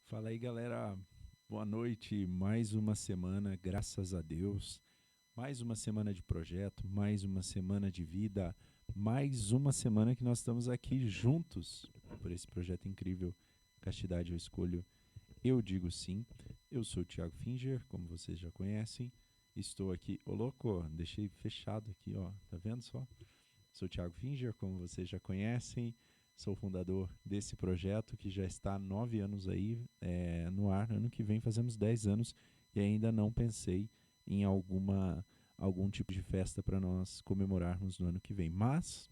Fala aí, galera. Boa noite. Mais uma semana, graças a Deus. Mais uma semana de projeto, mais uma semana de vida, mais uma semana que nós estamos aqui juntos por esse projeto incrível. Castidade eu escolho, eu digo sim. Eu sou o Thiago Finger, como vocês já conhecem. Estou aqui, ô louco, deixei fechado aqui, ó. Tá vendo só? Sou o Thiago Finger, como vocês já conhecem. Sou fundador desse projeto que já está há 9 anos aí no ar. Ano que vem fazemos 10 anos e ainda não pensei em algum tipo de festa para nós comemorarmos no ano que vem. Mas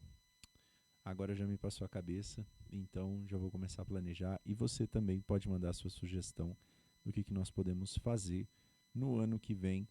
agora já me passou a cabeça, então já vou começar a planejar. E você também pode mandar a sua sugestão do que nós podemos fazer no ano que vem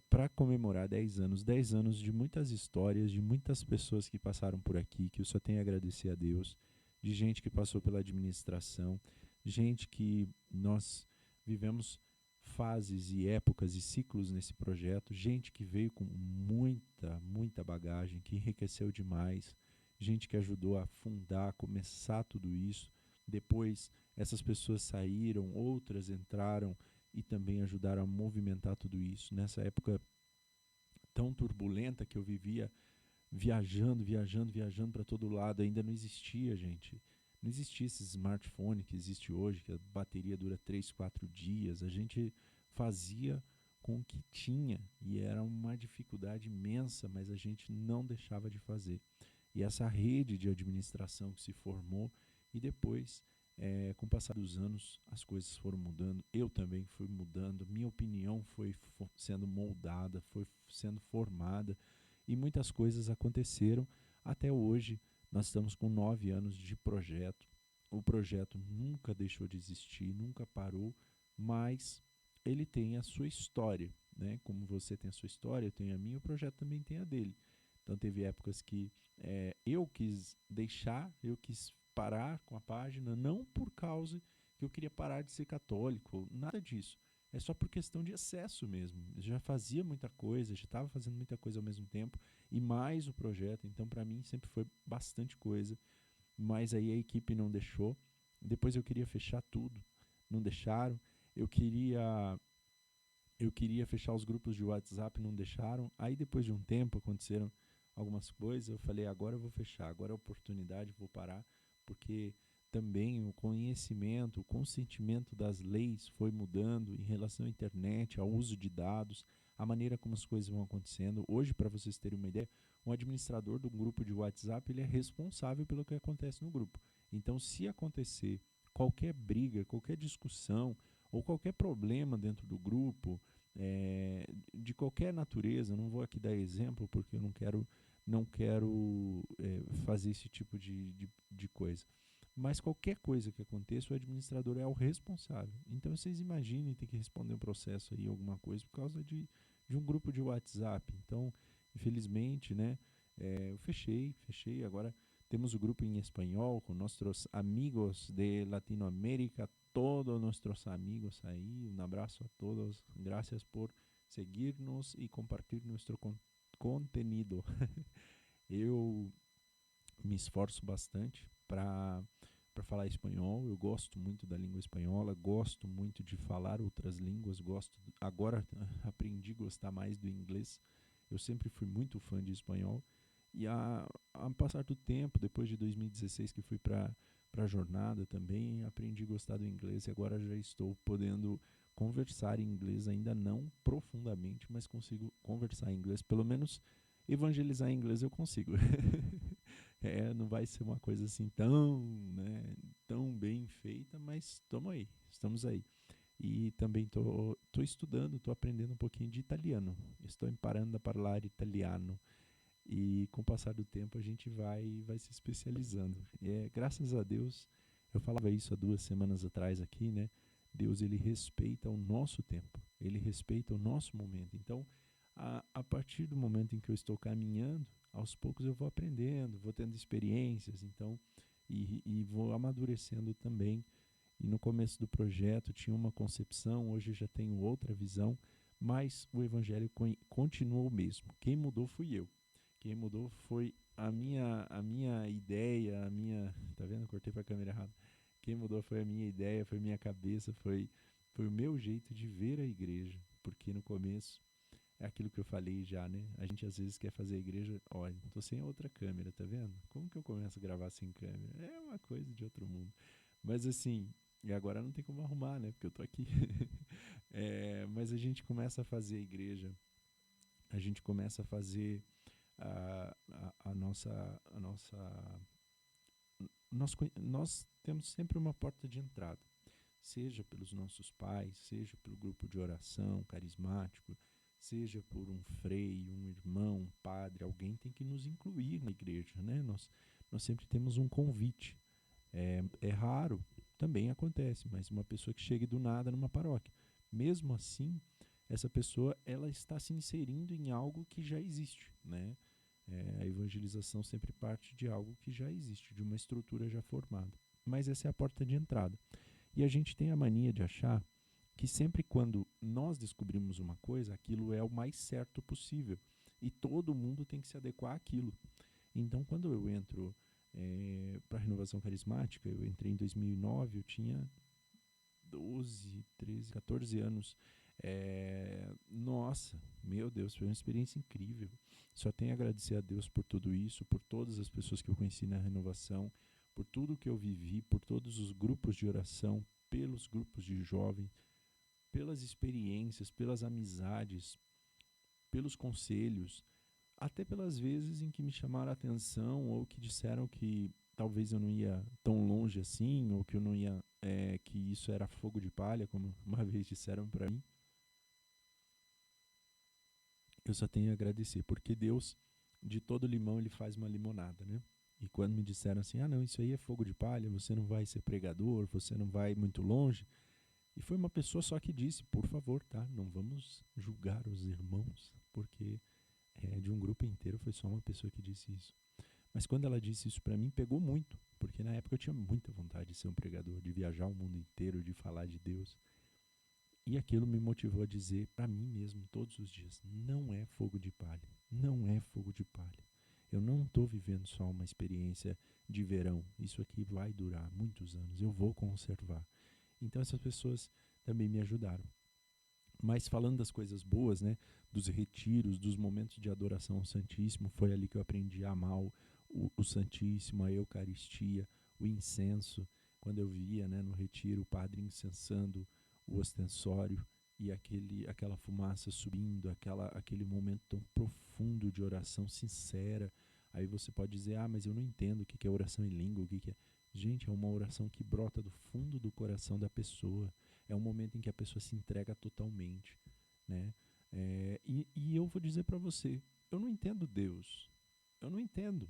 para comemorar 10 anos. 10 anos de muitas histórias, de muitas pessoas que passaram por aqui, que eu só tenho a agradecer a Deus, de gente que passou pela administração, gente que nós vivemos fases e épocas e ciclos nesse projeto, gente que veio com muita bagagem, que enriqueceu demais, gente que ajudou a fundar, a começar tudo isso. Depois essas pessoas saíram, outras entraram e também ajudaram a movimentar tudo isso. Nessa época tão turbulenta que eu vivia, viajando para todo lado, ainda não existia, gente. Não existia esse smartphone que existe hoje, que a bateria dura 3, 4 dias. A gente fazia com o que tinha e era uma dificuldade imensa, mas a gente não deixava de fazer. E essa rede de administração que se formou e depois, com o passar dos anos, as coisas foram mudando. Eu também fui mudando, minha opinião foi sendo moldada, foi sendo formada e muitas coisas aconteceram até hoje. Nós estamos com 9 anos de projeto. O projeto nunca deixou de existir, nunca parou, mas ele tem a sua história, né? Como você tem a sua história, eu tenho a minha, o projeto também tem a dele. Então teve épocas que eu quis deixar, eu quis parar com a página, não por causa que eu queria parar de ser católico, nada disso. É só por questão de excesso mesmo. Eu já fazia muita coisa, já estava fazendo muita coisa ao mesmo tempo, e mais o projeto, então para mim sempre foi bastante coisa, mas aí a equipe não deixou. Depois eu queria fechar tudo, não deixaram. Eu queria eu queria fechar os grupos de WhatsApp, não deixaram. Aí depois de um tempo aconteceram algumas coisas, eu falei, agora eu vou fechar, agora é a oportunidade, vou parar, porque também o conhecimento, o consentimento das leis foi mudando em relação à internet, ao uso de dados, a maneira como as coisas vão acontecendo. Hoje, para vocês terem uma ideia, um administrador do grupo de WhatsApp, ele é responsável pelo que acontece no grupo. Então, se acontecer qualquer briga, qualquer discussão ou qualquer problema dentro do grupo, de qualquer natureza, não vou aqui dar exemplo porque eu não quero fazer esse tipo de coisa. Mas qualquer coisa que aconteça, o administrador é o responsável. Então vocês imaginem ter que responder um processo aí, alguma coisa, por causa de um grupo de WhatsApp. Então, infelizmente, né, eu fechei. Agora temos o grupo em espanhol com nossos amigos de Latinoamérica, todos nossos amigos aí. Um abraço a todos. Gracias por seguirnos e compartilhar nosso contenido. Eu me esforço bastante para falar espanhol. Eu gosto muito da língua espanhola, gosto muito de falar outras línguas, agora aprendi a gostar mais do inglês. Eu sempre fui muito fã de espanhol e a passar do tempo, depois de 2016 que fui para a jornada também, aprendi a gostar do inglês e agora já estou podendo conversar em inglês, ainda não profundamente, mas consigo conversar em inglês, pelo menos evangelizar em inglês eu consigo. Não vai ser uma coisa assim tão bem feita, mas estamos aí. E também tô estudando, tô aprendendo um pouquinho de italiano. Estou imparando a falar italiano. E com o passar do tempo a gente vai se especializando. Graças a Deus, eu falava isso há 2 semanas atrás aqui, né? Deus, ele respeita o nosso tempo, ele respeita o nosso momento. Então, a partir do momento em que eu estou caminhando, aos poucos eu vou aprendendo, vou tendo experiências, então, e vou amadurecendo também. E no começo do projeto tinha uma concepção, hoje já tenho outra visão, mas o evangelho continua o mesmo. Quem mudou fui eu. Quem mudou foi a minha ideia, tá vendo? Cortei para a câmera errada. Quem mudou foi a minha ideia, foi a minha cabeça, foi o meu jeito de ver a igreja. Porque no começo, é aquilo que eu falei já, né? A gente às vezes quer fazer a igreja, olha, tô sem a outra câmera, tá vendo? Como que eu começo a gravar sem câmera? É uma coisa de outro mundo. Mas assim, e agora não tem como arrumar, né? Porque eu tô aqui. Mas a gente começa a fazer a igreja, a gente começa a fazer a nossa nós temos sempre uma porta de entrada, seja pelos nossos pais, seja pelo grupo de oração carismático, seja por um freio, um irmão, um padre, alguém tem que nos incluir na igreja, né? Nós sempre temos um convite. É raro, também acontece, mas uma pessoa que chegue do nada numa paróquia, mesmo assim, essa pessoa ela está se inserindo em algo que já existe, né? A evangelização sempre parte de algo que já existe, de uma estrutura já formada. Mas essa é a porta de entrada. E a gente tem a mania de achar que sempre quando nós descobrimos uma coisa, aquilo é o mais certo possível. E todo mundo tem que se adequar àquilo. Então, quando eu entro para a renovação carismática, eu entrei em 2009, eu tinha 12, 13, 14 anos. Nossa, meu Deus, foi uma experiência incrível. Só tenho a agradecer a Deus por tudo isso, por todas as pessoas que eu conheci na renovação, por tudo que eu vivi, por todos os grupos de oração, pelos grupos de jovens, pelas experiências, pelas amizades, pelos conselhos, até pelas vezes em que me chamaram a atenção ou que disseram que talvez eu não ia tão longe assim, ou que eu não ia, que isso era fogo de palha, como uma vez disseram para mim. Eu só tenho a agradecer, porque Deus, de todo limão, ele faz uma limonada, né? E quando me disseram assim, ah não, isso aí é fogo de palha, você não vai ser pregador, você não vai muito longe. E foi uma pessoa só que disse, por favor, tá? Não vamos julgar os irmãos, porque de um grupo inteiro foi só uma pessoa que disse isso. Mas quando ela disse isso para mim, pegou muito, porque na época eu tinha muita vontade de ser um pregador, de viajar o mundo inteiro, de falar de Deus. E aquilo me motivou a dizer para mim mesmo todos os dias, não é fogo de palha, não é fogo de palha. Eu não estou vivendo só uma experiência de verão, isso aqui vai durar muitos anos, eu vou conservar. Então essas pessoas também me ajudaram. Mas falando das coisas boas, né, dos retiros, dos momentos de adoração ao Santíssimo, foi ali que eu aprendi a amar o Santíssimo, a Eucaristia, o incenso. Quando eu via, né, no retiro o padre incensando o ostensório e aquela fumaça subindo, aquele momento tão profundo de oração sincera. Aí você pode dizer, ah, mas eu não entendo o que é oração em língua, o que é... Gente, é uma oração que brota do fundo do coração da pessoa. É um momento em que a pessoa se entrega totalmente, né? E eu vou dizer para você, eu não entendo Deus, eu não entendo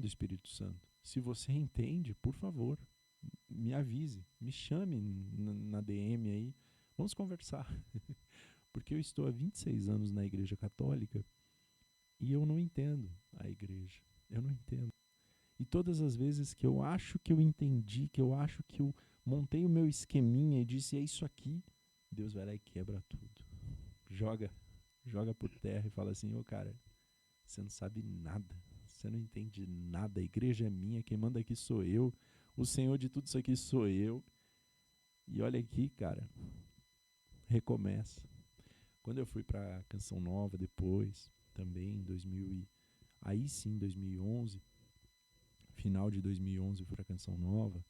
o Espírito Santo. Se você entende, por favor, me avise, me chame na DM aí, vamos conversar. Porque eu estou há 26 anos na Igreja Católica e eu não entendo a Igreja, eu não entendo. E todas as vezes que eu acho que eu entendi, que eu acho que eu montei o meu esqueminha e disse, é isso aqui, Deus vai lá e quebra tudo. Joga por terra e fala assim, ô cara, você não sabe nada, você não entende nada, a igreja é minha, quem manda aqui sou eu, o Senhor de tudo isso aqui sou eu. E olha aqui, cara, recomeça. Quando eu fui pra Canção Nova depois, também em 2000 aí sim, 2011, final de 2011 eu fui pra Canção Nova,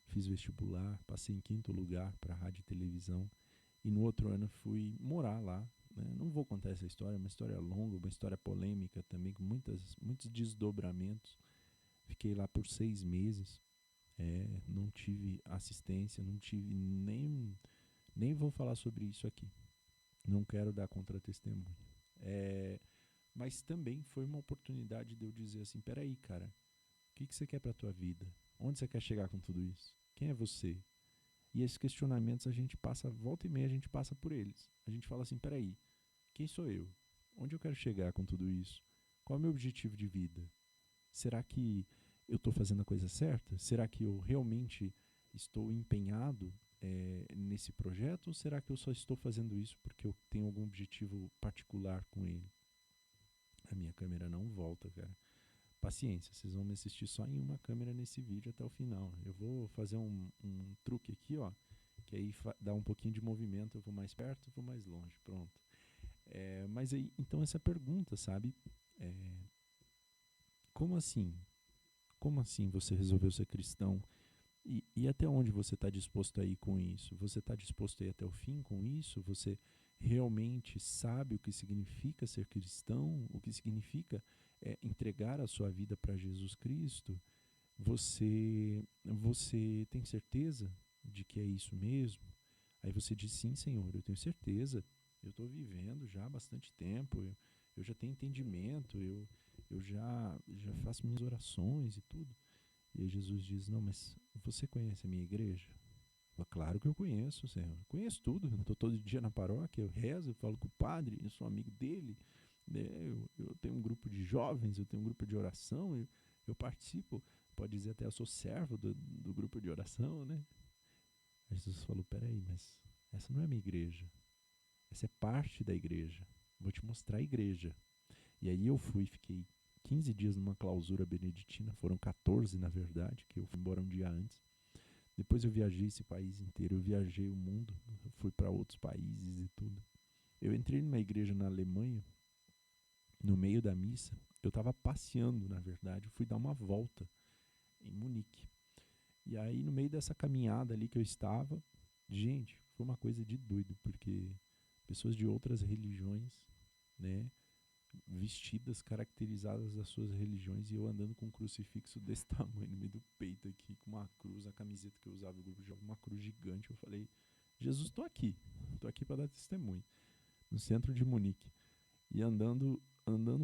fiz vestibular, passei em 5º lugar para rádio e televisão e no outro ano fui morar lá, né? Não vou contar essa história, é uma história longa, uma história polêmica também, com muitos desdobramentos. Fiquei lá por 6 meses, não tive assistência, não tive nem vou falar sobre isso aqui, não quero dar contra-testemunho. Mas também foi uma oportunidade de eu dizer assim, peraí, cara, o que você quer para a tua vida? Onde você quer chegar com tudo isso? Quem é você? E esses questionamentos a gente passa, volta e meia a gente passa por eles. A gente fala assim, peraí, quem sou eu? Onde eu quero chegar com tudo isso? Qual é o meu objetivo de vida? Será que eu estou fazendo a coisa certa? Será que eu realmente estou empenhado nesse projeto? Ou será que eu só estou fazendo isso porque eu tenho algum objetivo particular com ele? A minha câmera não volta, cara. paciência, vocês vão me assistir só em uma câmera nesse vídeo até o final. Eu vou fazer um truque aqui, ó, que aí dá um pouquinho de movimento, eu vou mais perto, eu vou mais longe, pronto. Mas aí, então essa pergunta, sabe? É, como assim? Como assim você resolveu ser cristão? E até onde você está disposto a ir com isso? Você está disposto a ir até o fim com isso? Você realmente sabe o que significa ser cristão? O que significa entregar a sua vida para Jesus Cristo? Você tem certeza de que é isso mesmo? Aí você diz, sim, Senhor, eu tenho certeza. Eu estou vivendo já há bastante tempo. Eu já tenho entendimento. Eu já faço minhas orações e tudo. E aí Jesus diz, não, mas você conhece a minha igreja? Eu, claro que eu conheço, Senhor. Eu conheço tudo. Eu estou todo dia na paróquia, eu rezo, eu falo com o padre, eu sou amigo dele. Né? Eu tenho um grupo de jovens, eu tenho um grupo de oração, eu participo. Pode dizer até eu sou servo do grupo de oração, né? Aí Jesus falou, peraí, mas essa não é a minha igreja. Essa é parte da igreja. Vou te mostrar a igreja. E aí eu fiquei 15 dias numa clausura beneditina, foram 14 na verdade, que eu fui embora um dia antes. Depois eu viajei esse país inteiro, eu viajei o mundo, fui para outros países e tudo. Eu entrei numa igreja na Alemanha, no meio da missa, eu estava passeando, na verdade, eu fui dar uma volta em Munique. E aí no meio dessa caminhada ali que eu estava, gente, foi uma coisa de doido, porque pessoas de outras religiões, né, vestidas, caracterizadas das suas religiões, e eu andando com um crucifixo desse tamanho no meio do peito aqui, com uma cruz, a camiseta que eu usava no grupo de jovem, uma cruz gigante. Eu falei, Jesus, tô aqui para dar testemunho, no centro de Munique. E andando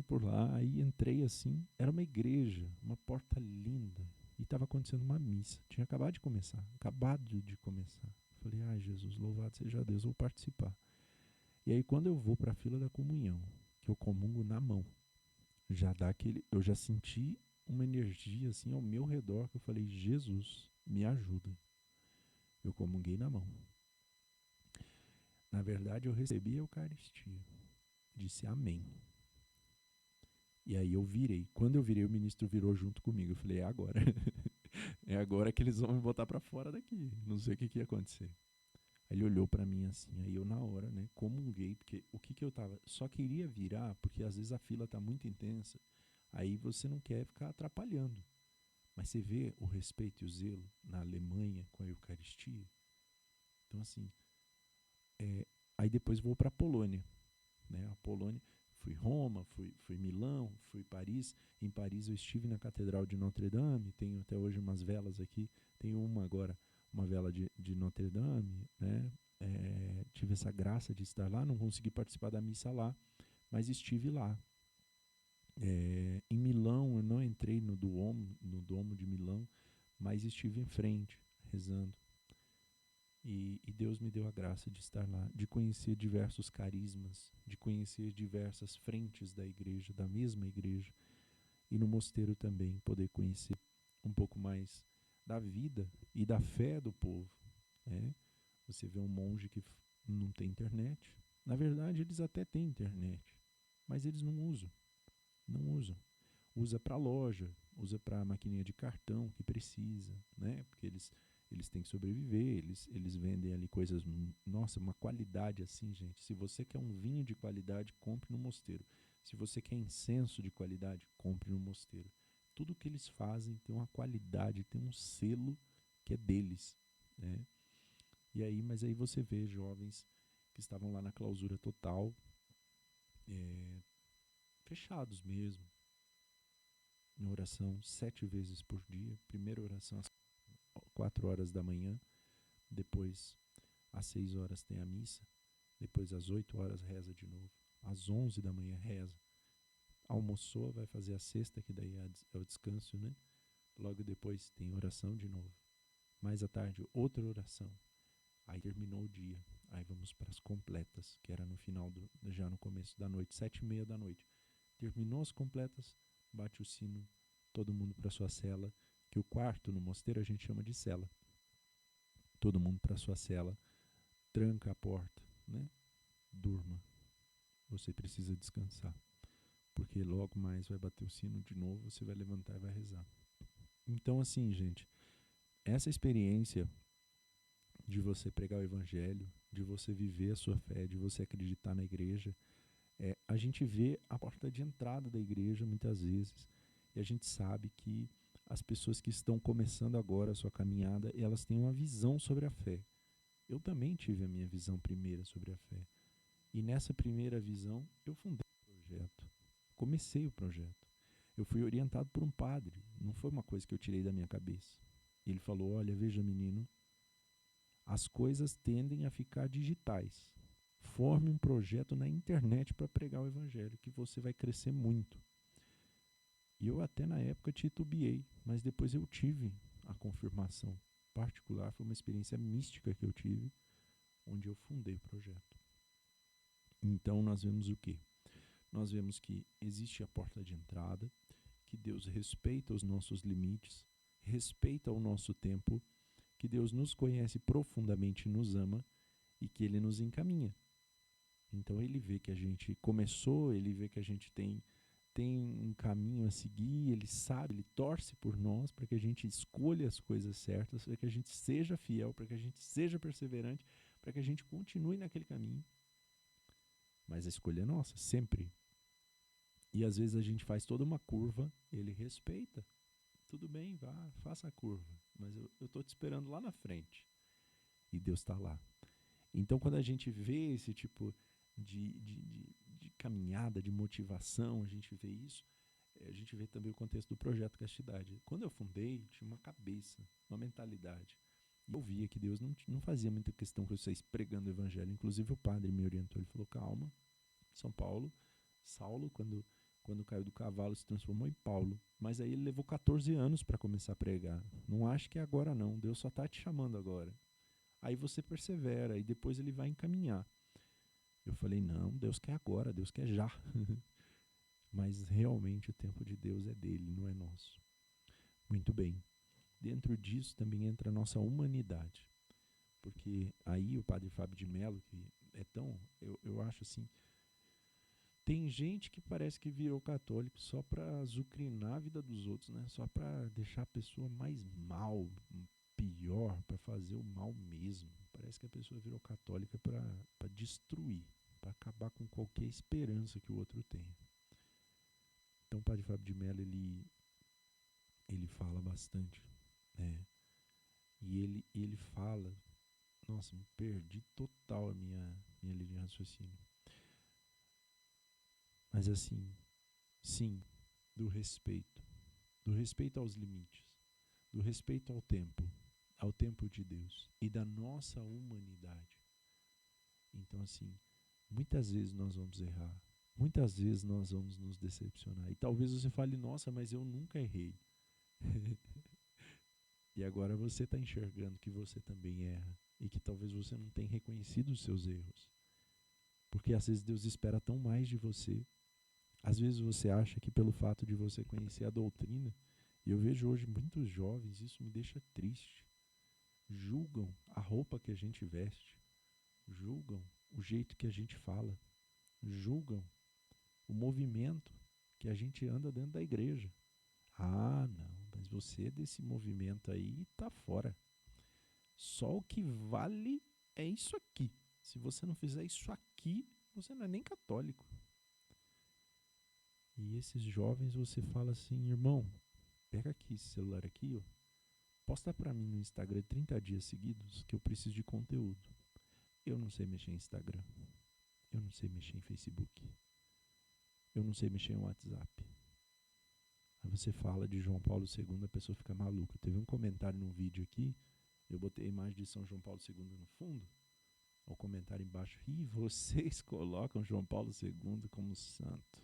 por lá, aí entrei assim, era uma igreja, uma porta linda, e estava acontecendo uma missa, tinha acabado de começar. Falei, ai Jesus, louvado seja Deus, vou participar. E aí quando eu vou para a fila da comunhão, que eu comungo na mão, eu já senti uma energia assim ao meu redor, que eu falei, Jesus, me ajuda. Eu comunguei na mão. Na verdade, eu recebi a Eucaristia. Disse amém. E aí eu virei. Quando eu virei, o ministro virou junto comigo. Eu falei, é agora. É agora que eles vão me botar para fora daqui. Não sei o que ia acontecer. Aí ele olhou para mim assim, aí eu na hora, né, comunguei, porque o que eu tava, só queria virar, porque às vezes a fila tá muito intensa, aí você não quer ficar atrapalhando. Mas você vê o respeito e o zelo na Alemanha com a Eucaristia. Então assim, aí depois vou para a Polônia, né? A Polônia, fui Roma, fui Milão, fui Paris. Em Paris eu estive na Catedral de Notre Dame, tenho até hoje umas velas aqui, tenho uma agora, uma vela de Notre Dame, né? Tive essa graça de estar lá, não consegui participar da missa lá, mas estive lá. Em Milão eu não entrei no Duomo de Milão, mas estive em frente, rezando. E Deus me deu a graça de estar lá, de conhecer diversos carismas, de conhecer diversas frentes da igreja, da mesma igreja, e no mosteiro também poder conhecer um pouco mais da vida e da fé do povo. Né? Você vê um monge que não tem internet. Na verdade, eles até têm internet, mas eles não usam. Não usam. Usa para loja, usa para maquininha de cartão que precisa, né? Porque eles têm que sobreviver, eles vendem ali coisas, nossa, uma qualidade assim, gente. Se você quer um vinho de qualidade, compre no mosteiro. Se você quer incenso de qualidade, compre no mosteiro. Tudo que eles fazem tem uma qualidade, tem um selo que é deles, né? E aí, mas aí você vê jovens que estavam lá na clausura total, fechados mesmo, em oração 7 vezes por dia. Primeira oração às 4 horas da manhã, depois às 6 horas tem a missa, depois às 8 horas reza de novo, às 11 da manhã reza. Almoçou, vai fazer a sexta, que daí é o descanso, né? Logo depois tem oração de novo. Mais à tarde, outra oração. Aí terminou o dia. Aí vamos para as completas, que era no final, já no começo da noite, 7h30 da noite. Terminou as completas, bate o sino, todo mundo para sua cela, que o quarto no mosteiro a gente chama de cela. Todo mundo para sua cela, tranca a porta, né? Durma. Você precisa descansar. porque logo mais vai bater o sino de novo, você vai levantar e vai rezar. Então, assim, gente, essa experiência de você pregar o evangelho, de você viver a sua fé, de você acreditar na igreja, a gente vê a porta de entrada da igreja muitas vezes, e a gente sabe que as pessoas que estão começando agora a sua caminhada, elas têm uma visão sobre a fé. Eu também tive a minha visão primeira sobre a fé. E nessa primeira visão, eu fundei o projeto. Comecei o projeto. Eu fui orientado por um padre. Não foi uma coisa que eu tirei da minha cabeça. Ele falou, olha, veja menino, as coisas tendem a ficar digitais. Forme um projeto na internet para pregar o evangelho, que você vai crescer muito. E eu até na época titubeei, mas depois eu tive a confirmação particular. Foi uma experiência mística que eu tive, onde eu fundei o projeto. Então nós vemos o quê? Nós vemos que existe a porta de entrada, que Deus respeita os nossos limites, respeita o nosso tempo, que Deus nos conhece profundamente e nos ama e que Ele nos encaminha. Então Ele vê que a gente começou, Ele vê que a gente tem um caminho a seguir, Ele sabe, Ele torce por nós para que a gente escolha as coisas certas, para que a gente seja fiel, para que a gente seja perseverante, para que a gente continue naquele caminho. Mas a escolha é nossa, sempre. E às vezes a gente faz toda uma curva, Ele respeita. Tudo bem, vá, faça a curva, mas eu estou te esperando lá na frente. E Deus está lá. Então, quando a gente vê esse tipo de caminhada, de motivação, a gente vê isso, a gente vê também o contexto do projeto Castidade. Quando eu fundei, tinha uma cabeça, uma mentalidade. E eu via que Deus não fazia muita questão com vocês pregando o evangelho. Inclusive o padre me orientou, ele falou, calma, São Paulo, Saulo, quando caiu do cavalo, se transformou em Paulo. Mas aí ele levou 14 anos para começar a pregar. Não acho que é agora não, Deus só está te chamando agora. Aí você persevera e depois ele vai encaminhar. Eu falei, não, Deus quer agora, Deus quer já. Mas realmente o tempo de Deus é dele, não é nosso. Muito bem. Dentro disso também entra a nossa humanidade. Porque aí o padre Fábio de Mello, que é tão, eu acho assim, tem gente que parece que virou católico só para azucrinar a vida dos outros, né? Só para deixar a pessoa mais mal, pior, para fazer o mal mesmo. Parece que a pessoa virou católica para destruir, para acabar com qualquer esperança que o outro tenha. Então o padre Fábio de Mello, ele fala bastante, né? E ele fala, nossa, me perdi total a minha linha de raciocínio. Mas assim, sim, do respeito aos limites, do respeito ao tempo de Deus e da nossa humanidade. Então, assim, muitas vezes nós vamos errar, muitas vezes nós vamos nos decepcionar. E talvez você fale, nossa, mas eu nunca errei. E agora você está enxergando que você também erra e que talvez você não tenha reconhecido os seus erros. Porque às vezes Deus espera tão mais de você. Às vezes você acha que pelo fato de você conhecer a doutrina, e eu vejo hoje muitos jovens, isso me deixa triste, julgam a roupa que a gente veste, julgam o jeito que a gente fala, julgam o movimento que a gente anda dentro da igreja. Ah, não, mas você desse movimento aí tá fora. Só o que vale é isso aqui. Se você não fizer isso aqui, você não é nem católico. E esses jovens você fala assim, irmão, pega aqui esse celular aqui, ó, posta pra mim no Instagram 30 dias seguidos que eu preciso de conteúdo. Eu não sei mexer em Instagram. Eu não sei mexer em Facebook. Eu não sei mexer em WhatsApp. Aí você fala de João Paulo II, a pessoa fica maluca. Teve um comentário num vídeo aqui, eu botei a imagem de São João Paulo II no fundo. O comentário embaixo, e vocês colocam João Paulo II como santo.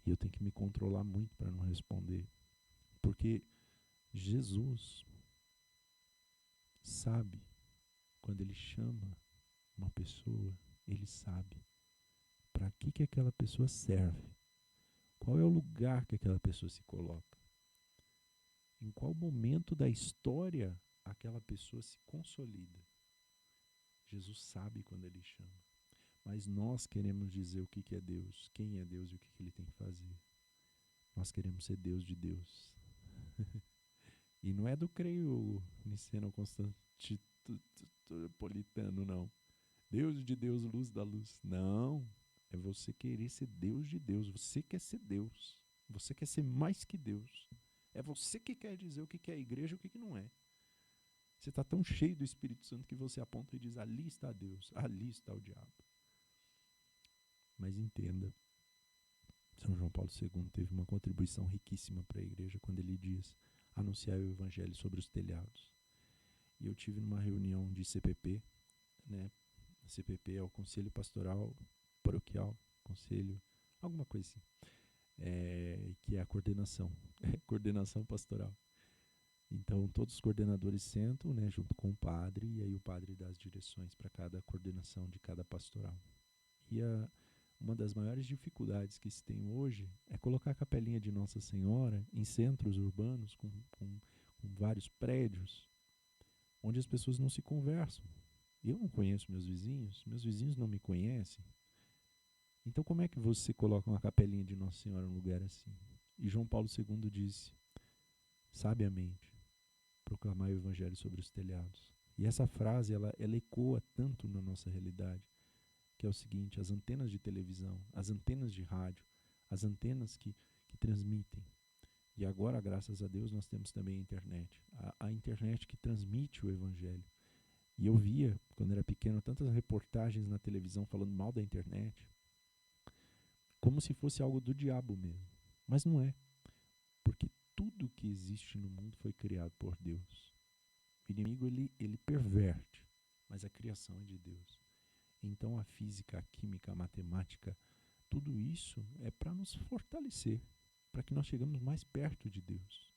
E eu tenho que me controlar muito para não responder. Porque Jesus sabe, quando ele chama uma pessoa, ele sabe para que aquela pessoa serve. Qual é o lugar que aquela pessoa se coloca? Em qual momento da história aquela pessoa se consolida? Jesus sabe quando ele chama. Mas nós queremos dizer o que que é Deus, quem é Deus e o que que ele tem que fazer. Nós queremos ser Deus de Deus. E não é do creio niceno-constantinopolitano, não. Deus de Deus, luz da luz. Não. É você querer ser Deus de Deus. Você quer ser Deus. Você quer ser mais que Deus. É você que quer dizer o que é a igreja e o que não é. Você está tão cheio do Espírito Santo que você aponta e diz: ali está Deus, ali está o diabo. Mas entenda, São João Paulo II teve uma contribuição riquíssima para a igreja quando ele diz: anunciar o evangelho sobre os telhados. E eu tive numa reunião de CPP, né? CPP é o Conselho Pastoral Paroquial, Conselho, alguma coisa assim, que é a coordenação, coordenação pastoral. Então todos os coordenadores sentam, né, junto com o padre, e aí o padre dá as direções para cada coordenação de cada pastoral. E uma das maiores dificuldades que se tem hoje é colocar a capelinha de Nossa Senhora em centros urbanos com vários prédios, onde as pessoas não se conversam. Eu não conheço meus vizinhos não me conhecem. Então como é que você coloca uma capelinha de Nossa Senhora num lugar assim? E João Paulo II disse, sabiamente, proclamar o evangelho sobre os telhados. E essa frase, ela ecoa tanto na nossa realidade, que é o seguinte: as antenas de televisão, as antenas de rádio, as antenas que transmitem. E agora, graças a Deus, nós temos também a internet. A internet que transmite o evangelho. E eu via, quando era pequeno, tantas reportagens na televisão falando mal da internet, como se fosse algo do diabo mesmo. Mas não é. Porque tudo que existe no mundo foi criado por Deus. O inimigo, ele perverte, mas a criação é de Deus. Então a física, a química, a matemática, tudo isso é para nos fortalecer, para que nós chegamos mais perto de Deus.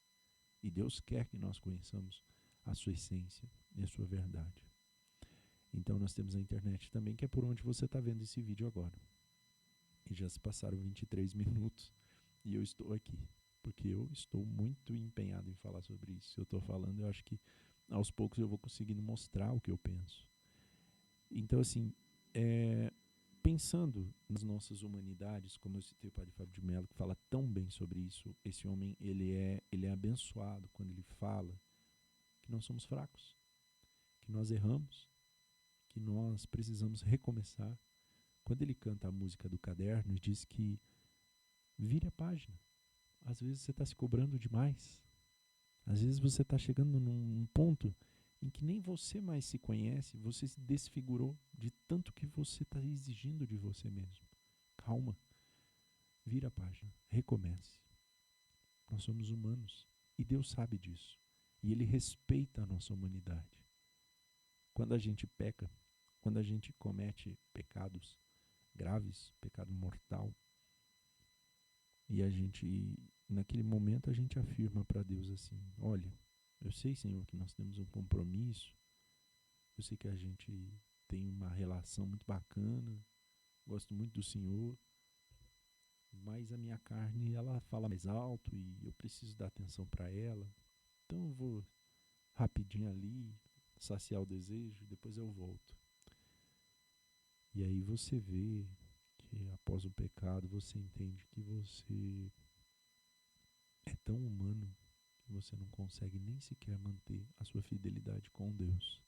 E Deus quer que nós conheçamos a sua essência e a sua verdade. Então nós temos a internet também, que é por onde você está vendo esse vídeo agora. E já se passaram 23 minutos e eu estou aqui, porque eu estou muito empenhado em falar sobre isso. Eu estou falando, eu acho que aos poucos eu vou conseguindo mostrar o que eu penso. Então, assim, pensando nas nossas humanidades, como eu citei o padre Fábio de Mello, que fala tão bem sobre isso, esse homem, ele é abençoado quando ele fala que nós somos fracos, que nós erramos, que nós precisamos recomeçar. Quando ele canta a música do caderno e diz que vire a página. Às vezes você está se cobrando demais. Às vezes você está chegando num ponto em que nem você mais se conhece, você se desfigurou de tanto que você está exigindo de você mesmo. Calma. Vira a página. Recomece. Nós somos humanos. E Deus sabe disso. E Ele respeita a nossa humanidade. Quando a gente peca, quando a gente comete pecados graves, pecado mortal, e a gente, naquele momento, a gente afirma para Deus assim: olha, eu sei, Senhor, que nós temos um compromisso, eu sei que a gente tem uma relação muito bacana, gosto muito do Senhor, mas a minha carne, ela fala mais alto e eu preciso dar atenção para ela, então eu vou rapidinho ali, saciar o desejo, depois eu volto. E aí você vê que após o pecado você entende que você é tão humano que você não consegue nem sequer manter a sua fidelidade com Deus.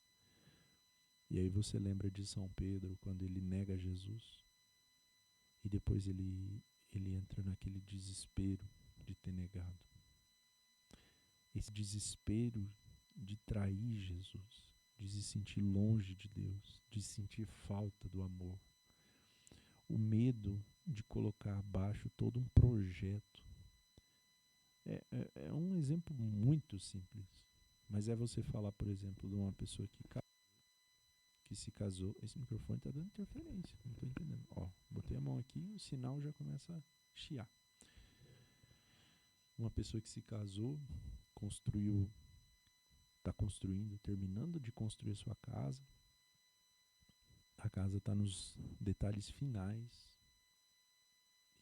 E aí você lembra de São Pedro quando ele nega Jesus e depois ele entra naquele desespero de ter negado. Esse desespero de trair Jesus, de se sentir longe de Deus, de sentir falta do amor. O medo de colocar abaixo todo um projeto. É um exemplo muito simples. Mas é você falar, por exemplo, de uma pessoa que se casou. Esse microfone está dando interferência, não estou entendendo. Ó, botei a mão aqui e o sinal já começa a chiar. Uma pessoa que se casou, está construindo, terminando de construir a sua casa. A casa está nos detalhes finais.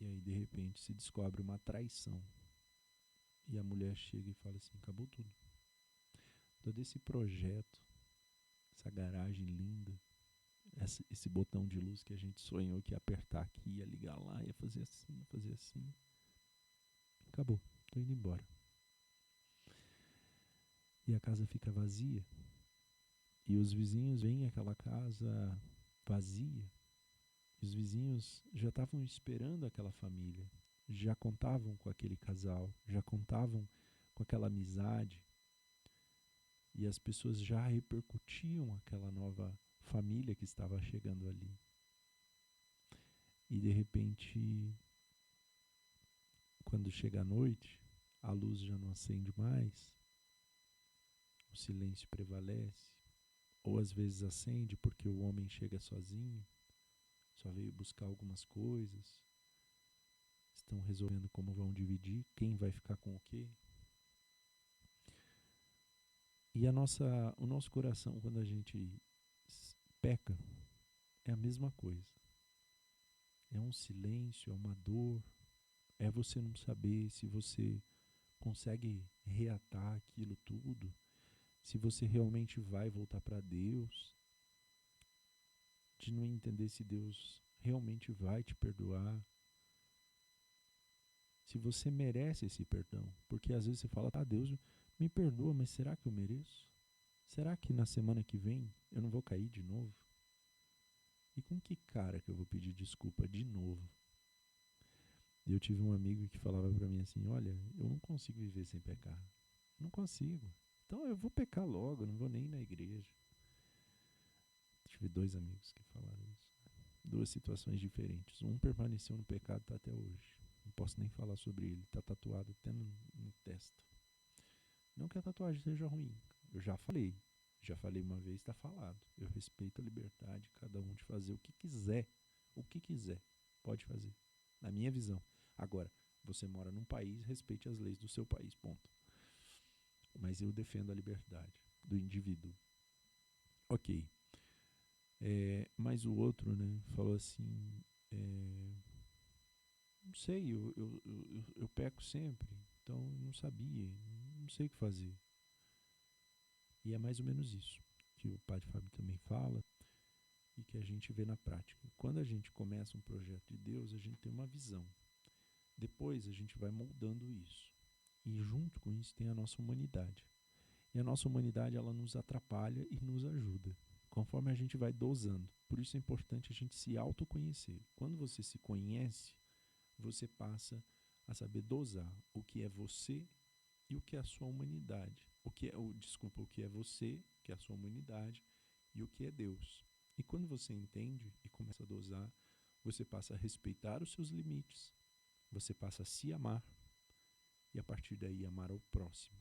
E aí, de repente, se descobre uma traição. E a mulher chega e fala assim: acabou tudo. Todo esse projeto, essa garagem linda, esse botão de luz que a gente sonhou que ia apertar aqui, ia ligar lá, ia fazer assim, ia fazer assim. Acabou, tô indo embora. E a casa fica vazia. E os vizinhos veem aquela casa vazia. E os vizinhos já estavam esperando aquela família. Já contavam com aquele casal. Já contavam com aquela amizade. E as pessoas já repercutiam aquela nova família que estava chegando ali. E de repente, quando chega a noite, a luz já não acende mais. O silêncio prevalece. Ou às vezes acende porque o homem chega sozinho, só veio buscar algumas coisas, estão resolvendo como vão dividir, quem vai ficar com o quê. E o nosso coração, quando a gente peca, é a mesma coisa. É um silêncio, é uma dor, é você não saber se você consegue reatar aquilo tudo, se você realmente vai voltar para Deus, de não entender se Deus realmente vai te perdoar, se você merece esse perdão. Porque às vezes você fala, Deus me perdoa, mas será que eu mereço? Será que na semana que vem eu não vou cair de novo? E com que cara que eu vou pedir desculpa de novo? E eu tive um amigo que falava pra mim assim, olha, eu não consigo viver sem pecar. Não consigo. Então eu vou pecar logo, eu não vou nem ir na igreja. Tive 2 amigos que falaram isso. 2 situações diferentes. Um permaneceu no pecado, tá até hoje. Não posso nem falar sobre ele, tá tatuado até no testa. Não que a tatuagem seja ruim, eu já falei uma vez, tá falado. Eu respeito a liberdade de cada um de fazer o que quiser, pode fazer, na minha visão. Agora, você mora num país, respeite as leis do seu país, ponto. Mas eu defendo a liberdade do indivíduo. Ok. Mas o outro, né, falou assim, não sei, eu peco sempre, então não sabia, não sei o que fazer. E é mais ou menos isso que o Padre Fábio também fala e que a gente vê na prática. Quando a gente começa um projeto de Deus, a gente tem uma visão. Depois a gente vai moldando isso. E junto com isso tem a nossa humanidade. E a nossa humanidade, ela nos atrapalha e nos ajuda, conforme a gente vai dosando. Por isso é importante a gente se autoconhecer. Quando você se conhece, você passa a saber dosar o que é você e o que é a sua humanidade. O que é você, o que é a sua humanidade e o que é Deus. E quando você entende e começa a dosar, você passa a respeitar os seus limites, você passa a se amar e a partir daí amar ao próximo.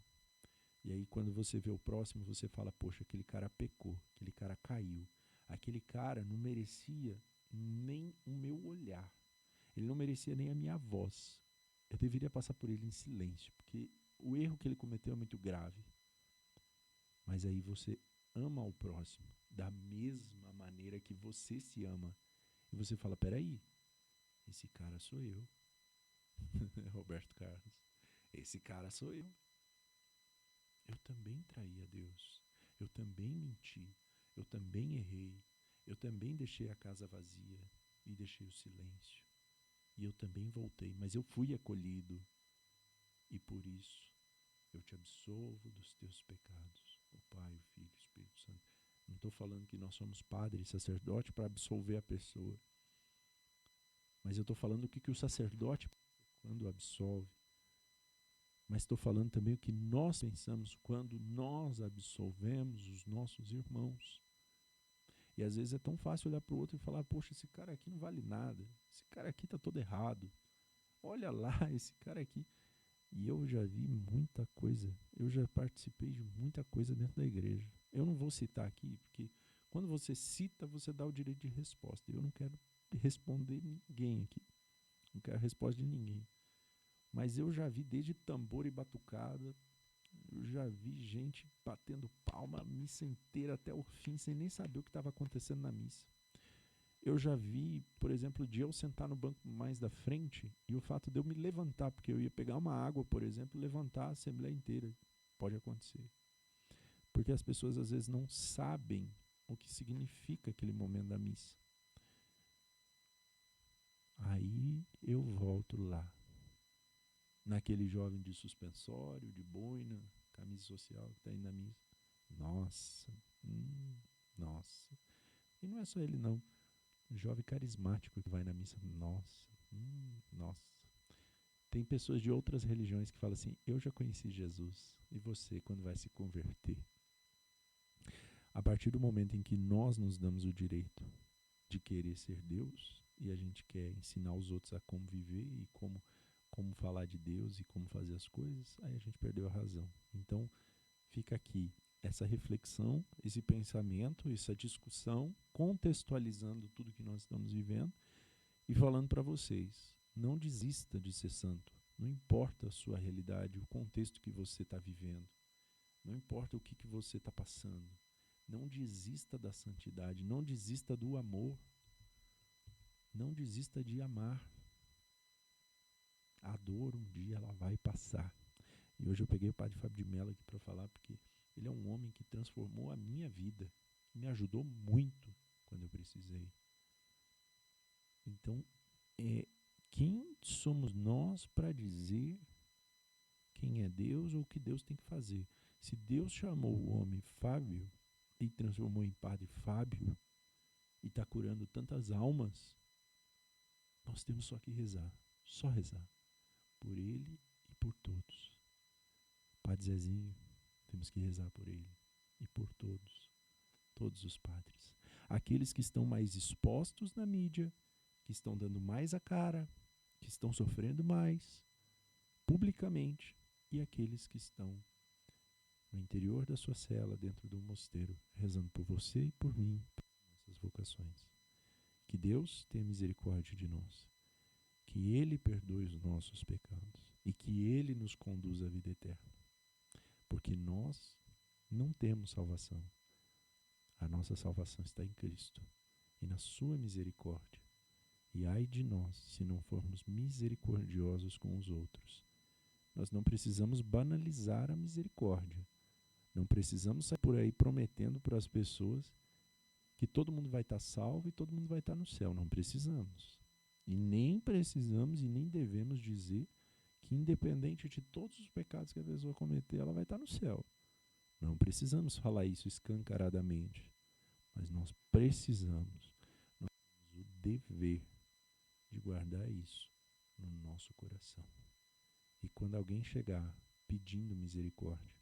E aí quando você vê o próximo, você fala, poxa, aquele cara pecou, aquele cara caiu, aquele cara não merecia nem o meu olhar, ele não merecia nem a minha voz. Eu deveria passar por ele em silêncio, porque o erro que ele cometeu é muito grave. Mas aí você ama o próximo da mesma maneira que você se ama. E você fala, peraí, esse cara sou eu. Roberto Carlos. Esse cara sou eu. Eu também traí a Deus. Eu também menti. Eu também errei. Eu também deixei a casa vazia e deixei o silêncio. E eu também voltei, mas eu fui acolhido. E por isso eu te absolvo dos teus pecados. O Pai, o Filho e o Espírito Santo. Não estou falando que nós somos padre e sacerdote para absolver a pessoa. Mas eu estou falando o que o sacerdote quando absolve. Mas estou falando também o que nós pensamos quando nós absolvemos os nossos irmãos. E às vezes é tão fácil olhar para o outro e falar, poxa, esse cara aqui não vale nada. Esse cara aqui está todo errado. Olha lá, esse cara aqui. E eu já vi muita coisa, eu já participei de muita coisa dentro da igreja. Eu não vou citar aqui, porque quando você cita, você dá o direito de resposta. Eu não quero responder ninguém aqui. Não quero resposta de ninguém. Mas eu já vi desde tambor e batucada, eu já vi gente batendo palma a missa inteira até o fim, sem nem saber o que estava acontecendo na missa. Eu já vi, por exemplo, de eu sentar no banco mais da frente e o fato de eu me levantar, porque eu ia pegar uma água, por exemplo, e levantar a assembleia inteira. Pode acontecer. Porque as pessoas às vezes não sabem o que significa aquele momento da missa. Aí eu volto lá, naquele jovem de suspensório, de boina, camisa social que está indo na missa. Nossa, nossa. E não é só ele não, o jovem carismático que vai na missa. Nossa, nossa. Tem pessoas de outras religiões que falam assim, eu já conheci Jesus, e você quando vai se converter? A partir do momento em que nós nos damos o direito de querer ser Deus, e a gente quer ensinar os outros a como viver e como falar de Deus e como fazer as coisas, aí a gente perdeu a razão. Então, fica aqui essa reflexão, esse pensamento, essa discussão, contextualizando tudo que nós estamos vivendo e falando para vocês, não desista de ser santo. Não importa a sua realidade, o contexto que você está vivendo. Não importa o que você está passando. Não desista da santidade, não desista do amor. Não desista de amar. A dor um dia ela vai passar. E hoje eu peguei o Padre Fábio de Mello aqui para falar, porque ele é um homem que transformou a minha vida, que me ajudou muito quando eu precisei. Então, quem somos nós para dizer quem é Deus ou o que Deus tem que fazer? Se Deus chamou o homem Fábio e transformou em Padre Fábio e está curando tantas almas, nós temos só que rezar, só rezar, por ele e por todos. Padre Zezinho, temos que rezar por ele e por todos os padres. Aqueles que estão mais expostos na mídia, que estão dando mais a cara, que estão sofrendo mais, publicamente, e aqueles que estão no interior da sua cela, dentro do mosteiro, rezando por você e por mim, por nossas vocações. Que Deus tenha misericórdia de nós, que Ele perdoe os nossos pecados e que Ele nos conduza à vida eterna. Porque nós não temos salvação. A nossa salvação está em Cristo e na sua misericórdia. E ai de nós se não formos misericordiosos com os outros. Nós não precisamos banalizar a misericórdia. Não precisamos sair por aí prometendo para as pessoas que todo mundo vai estar salvo e todo mundo vai estar no céu. Não precisamos. E nem precisamos e nem devemos dizer que independente de todos os pecados que a pessoa cometer, ela vai estar no céu. Não precisamos falar isso escancaradamente. Mas nós precisamos, nós temos o dever de guardar isso no nosso coração. E quando alguém chegar pedindo misericórdia,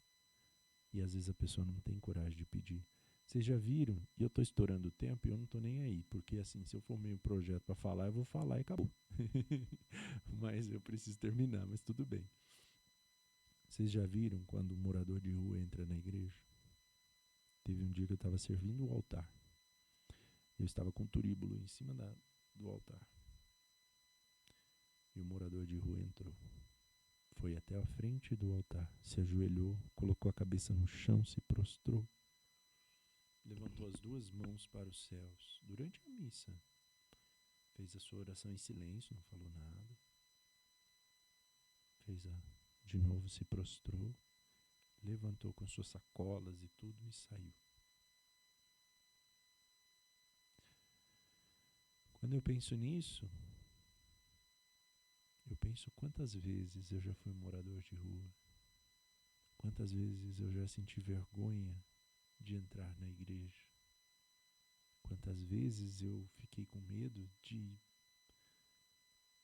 e às vezes a pessoa não tem coragem de pedir, vocês já viram, e eu estou estourando o tempo e eu não estou nem aí, porque assim, se eu formei um projeto para falar, eu vou falar e acabou. Mas eu preciso terminar, mas tudo bem. Vocês já viram quando um morador de rua entra na igreja? Teve um dia que eu estava servindo o altar. Eu estava com um turíbulo em cima do altar. E o morador de rua entrou. Foi até a frente do altar, se ajoelhou, colocou a cabeça no chão, se prostrou. Levantou as duas mãos para os céus durante a missa. Fez a sua oração em silêncio, não falou nada. De novo se prostrou, levantou com suas sacolas e tudo e saiu. Quando eu penso nisso, eu penso quantas vezes eu já fui morador de rua, quantas vezes eu já senti vergonha de entrar na igreja, quantas vezes eu fiquei com medo de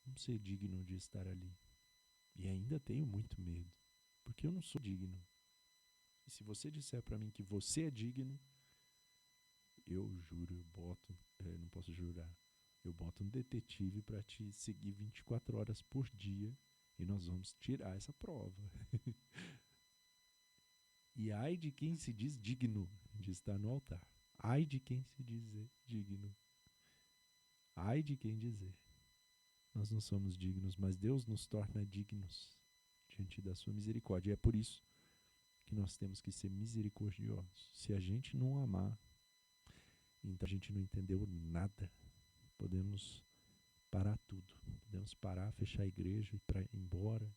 não ser digno de estar ali. E ainda tenho muito medo, porque eu não sou digno. E se você disser para mim que você é digno, eu juro, não posso jurar, eu boto um detetive para te seguir 24 horas por dia e nós vamos tirar essa prova. E ai de quem se diz digno de estar no altar. Ai de quem se dizer digno. Ai de quem dizer. Nós não somos dignos, mas Deus nos torna dignos diante da sua misericórdia. E é por isso que nós temos que ser misericordiosos. Se a gente não amar, então a gente não entendeu nada. Podemos parar tudo. Podemos parar, fechar a igreja e ir embora.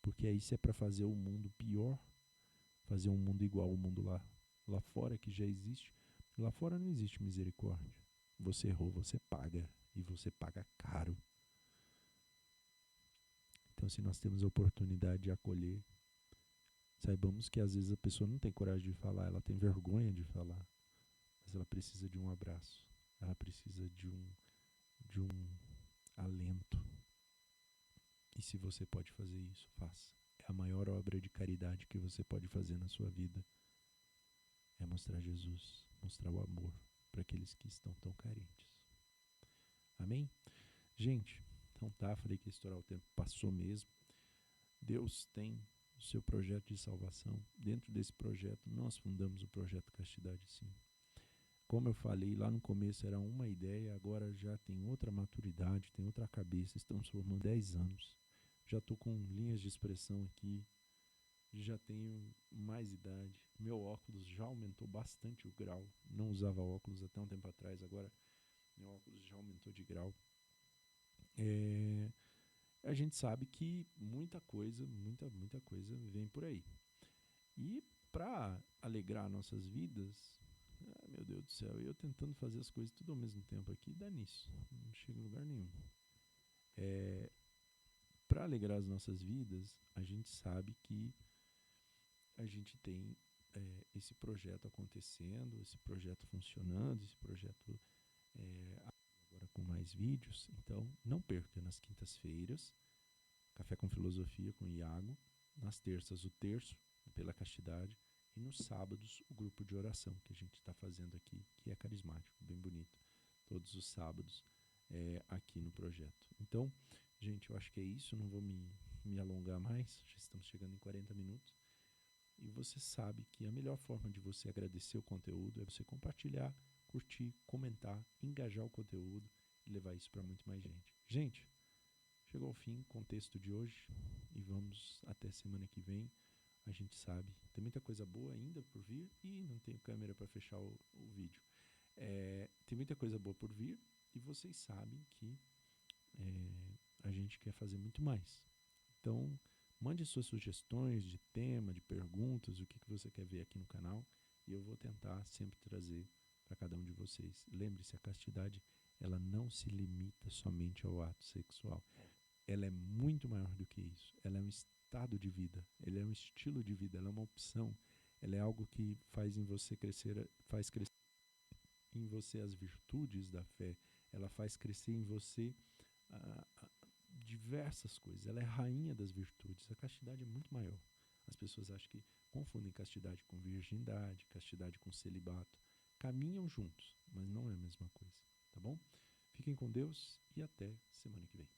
Porque aí se é para fazer o mundo pior, fazer um mundo igual ao mundo lá fora que já existe, Lá fora não existe misericórdia. Você errou, você paga. E você paga caro. Então, se nós temos a oportunidade de acolher, saibamos que às vezes a pessoa não tem coragem de falar, ela tem vergonha de falar. Mas ela precisa de um abraço. Ela precisa de um alento. E se você pode fazer isso, faça. É a maior obra de caridade que você pode fazer na sua vida. É mostrar Jesus, mostrar o amor para aqueles que estão tão carentes. Amém? Gente, então tá, falei que ia estourar o tempo, passou mesmo. Deus tem o seu projeto de salvação. Dentro desse projeto, nós fundamos o projeto Castidade Sim. Como eu falei, lá no começo era uma ideia, agora já tem outra maturidade, tem outra cabeça, estamos formando 10 anos. Já estou com linhas de expressão aqui, já tenho mais idade. Meu óculos já aumentou bastante o grau. Não usava óculos até um tempo atrás, agora meu óculos já aumentou de grau. A gente sabe que muita coisa vem por aí. E para alegrar nossas vidas, meu Deus do céu, eu tentando fazer as coisas tudo ao mesmo tempo aqui, dá nisso, não chega em lugar nenhum. Para alegrar as nossas vidas, a gente sabe que a gente tem esse projeto acontecendo, esse projeto funcionando, esse projeto agora com mais vídeos. Então, não perca nas quintas-feiras, Café com Filosofia com Iago, nas terças o terço pela castidade e nos sábados o grupo de oração que a gente está fazendo aqui, que é carismático, bem bonito, todos os sábados aqui no projeto. Então, gente, eu acho que é isso, não vou me alongar mais, já estamos chegando em 40 minutos. E você sabe que a melhor forma de você agradecer o conteúdo é você compartilhar, curtir, comentar, engajar o conteúdo e levar isso para muito mais gente. Gente, chegou ao fim o contexto de hoje e vamos até semana que vem. A gente sabe, tem muita coisa boa ainda por vir e não tenho câmera para fechar o vídeo. Tem muita coisa boa por vir e vocês sabem que a gente quer fazer muito mais. Então, mande suas sugestões de tema, de perguntas, o que você quer ver aqui no canal e eu vou tentar sempre trazer para cada um de vocês. Lembre-se, a castidade ela não se limita somente ao ato sexual. Ela é muito maior do que isso. Ela é um estado de vida, ela é um estilo de vida, ela é uma opção. Ela é algo que faz crescer em você as virtudes da fé. Ela faz crescer em você diversas coisas. Ela é rainha das virtudes. A castidade é muito maior. As pessoas acham que confundem castidade com virgindade, castidade com celibato. Caminham juntos, mas não é a mesma coisa, tá bom? Fiquem com Deus e até semana que vem.